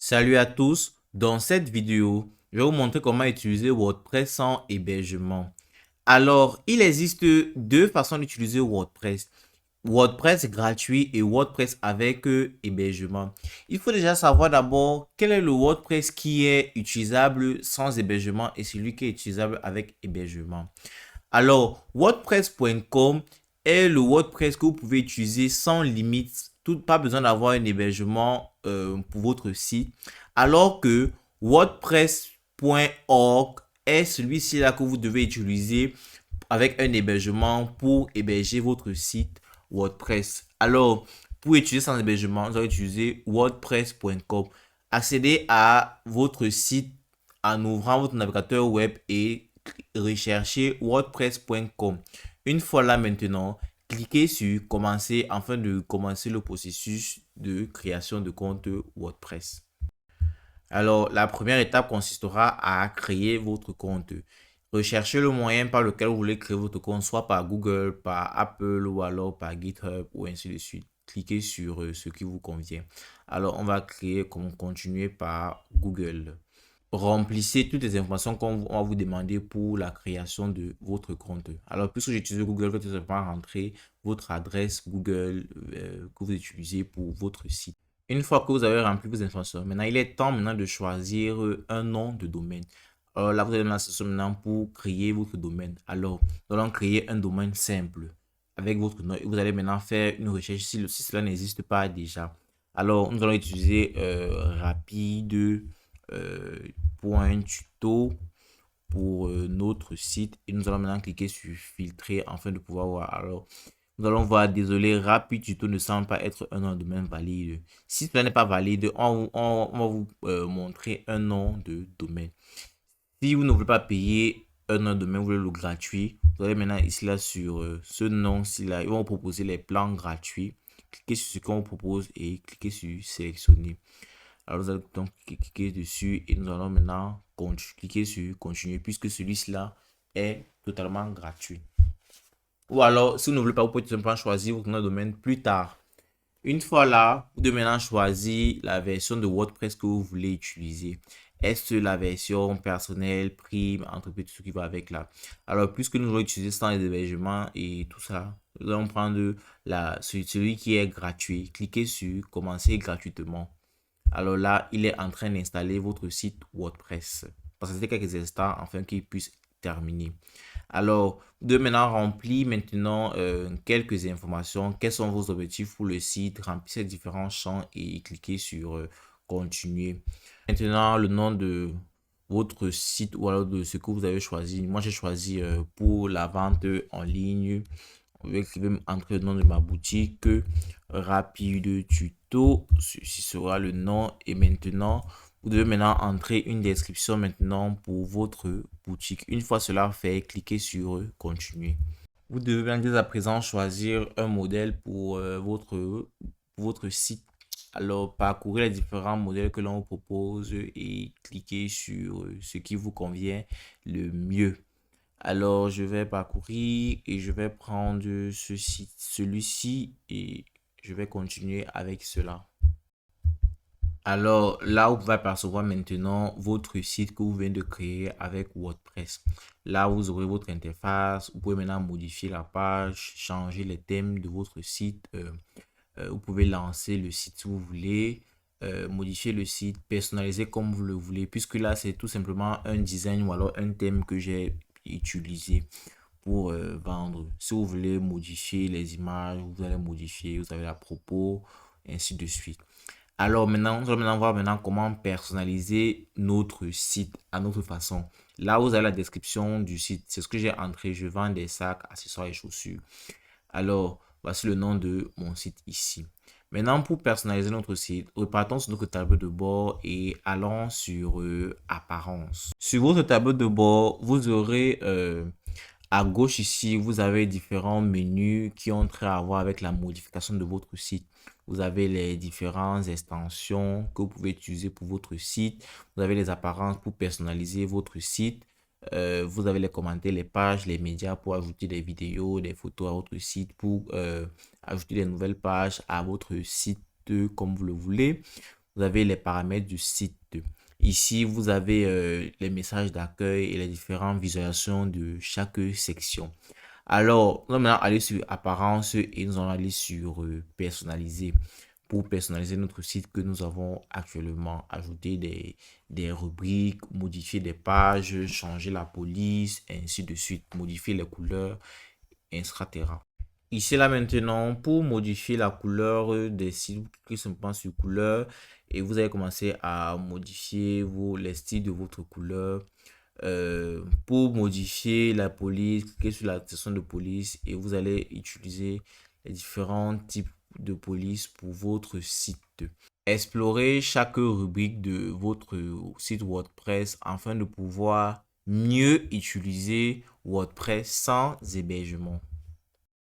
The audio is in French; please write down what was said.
Salut à tous, dans cette vidéo, je vais vous montrer comment utiliser WordPress sans hébergement. Alors, il existe deux façons d'utiliser WordPress. WordPress gratuit et WordPress avec hébergement. Il faut déjà savoir d'abord quel est le WordPress qui est utilisable sans hébergement et celui qui est utilisable avec hébergement. Alors, WordPress.com est le WordPress que vous pouvez utiliser sans limite, pas besoin d'avoir un hébergement pour votre site. Alors que WordPress.org est celui-ci là que vous devez utiliser avec un hébergement pour héberger votre site WordPress. Alors, pour utiliser sans hébergement, vous allez utiliser WordPress.com. Accédez à votre site en ouvrant votre navigateur web et recherchez wordpress.com. Une fois là maintenant, cliquez sur commencer afin de commencer le processus de création de compte WordPress. Alors, la première étape consistera à créer votre compte. Recherchez le moyen par lequel vous voulez créer votre compte, soit par Google, par Apple ou alors par GitHub ou ainsi de suite. Cliquez sur ce qui vous convient. Alors, on va continuer par Google. Remplissez toutes les informations qu'on va vous demander pour la création de votre compte. Alors, puisque j'utilise Google, vous allez tout simplement rentrer votre adresse Google que vous utilisez pour votre site. Une fois que vous avez rempli vos informations, maintenant, il est temps maintenant de choisir un nom de domaine. Alors là, vous allez dans la section maintenant pour créer votre domaine. Alors, nous allons créer un domaine simple avec votre nom. Et vous allez maintenant faire une recherche si cela n'existe pas déjà. Alors, nous allons utiliser rapide tuto pour notre site et nous allons maintenant cliquer sur filtrer afin de pouvoir voir. Alors, nous allons voir, désolé, rapide tuto ne semble pas être un nom de domaine valide. Si cela n'est pas valide, on va vous montrer un nom de domaine. Si vous ne voulez pas payer un nom de domaine, vous voulez le gratuit, vous allez maintenant ici là sur ce nom-ci là, ils vont vous proposer les plans gratuits. Cliquez sur ce qu'on vous propose et cliquez sur sélectionner. Alors, vous allez donc cliquer dessus et nous allons maintenant cliquer sur continuer puisque celui-ci là est totalement gratuit. Ou alors, si vous ne voulez pas, vous pouvez tout simplement choisir votre nom de domaine plus tard. Une fois là, vous devez maintenant choisir la version de WordPress que vous voulez utiliser. Est-ce la version personnelle, prime, entreprise, tout ce qui va avec là. Alors, puisque nous allons utiliser sans les hébergements et tout ça, nous allons prendre celui qui est gratuit. Cliquez sur commencer gratuitement. Alors là, il est en train d'installer votre site WordPress. Passez quelques instants afin qu'il puisse terminer. Alors, vous devez maintenant remplir quelques informations. Quels sont vos objectifs pour le site? Remplissez différents champs et cliquez sur continuer. Maintenant, le nom de votre site ou alors de ce que vous avez choisi. Moi, j'ai choisi pour la vente en ligne. Je vais entrer le nom de ma boutique, rapide tuto, ceci sera le nom. Et maintenant, vous devez maintenant entrer une description maintenant pour votre boutique. Une fois cela fait, cliquez sur continuer. Vous devez dès à présent choisir un modèle pour votre site. Alors, parcourez les différents modèles que l'on vous propose et cliquez sur ce qui vous convient le mieux. Alors, je vais parcourir et je vais prendre celui-ci et je vais continuer avec cela. Alors, là, vous pouvez apercevoir maintenant votre site que vous venez de créer avec WordPress. Là, vous aurez votre interface. Vous pouvez maintenant modifier la page, changer les thèmes de votre site. Vous pouvez lancer le site si vous voulez, modifier le site, personnaliser comme vous le voulez. Puisque là, c'est tout simplement un design ou alors un thème que j'ai utilisé pour vendre. Si vous voulez modifier les images, vous allez modifier, vous avez la propos, ainsi de suite. Alors maintenant, nous allons maintenant voir maintenant comment personnaliser notre site à notre façon. Là, vous avez la description du site. C'est ce que j'ai entré. Je vends des sacs, accessoires et chaussures. Alors, voici le nom de mon site ici. Maintenant, pour personnaliser notre site, repartons sur notre tableau de bord et allons sur Apparence. Sur votre tableau de bord, vous aurez à gauche ici, vous avez différents menus qui ont trait à voir avec la modification de votre site. Vous avez les différentes extensions que vous pouvez utiliser pour votre site. Vous avez les apparences pour personnaliser votre site. Vous avez les commentaires, les pages, les médias pour ajouter des vidéos, des photos à votre site, pour ajouter des nouvelles pages à votre site comme vous le voulez. vous avez les paramètres du site. Ici, vous avez les messages d'accueil et les différentes visualisations de chaque section. Alors, nous allons maintenant aller sur apparence et nous allons aller sur personnaliser pour personnaliser notre site que nous avons actuellement, ajouter des rubriques, modifier des pages, changer la police, ainsi de suite, modifier les couleurs, etc. Ici, là maintenant, pour modifier la couleur des sites, vous cliquez simplement sur couleur et vous allez commencer à modifier les styles de votre couleur. Pour modifier la police, cliquez sur la section de police et vous allez utiliser les différents types de police pour votre site. Explorez chaque rubrique de votre site WordPress afin de pouvoir mieux utiliser WordPress sans hébergement.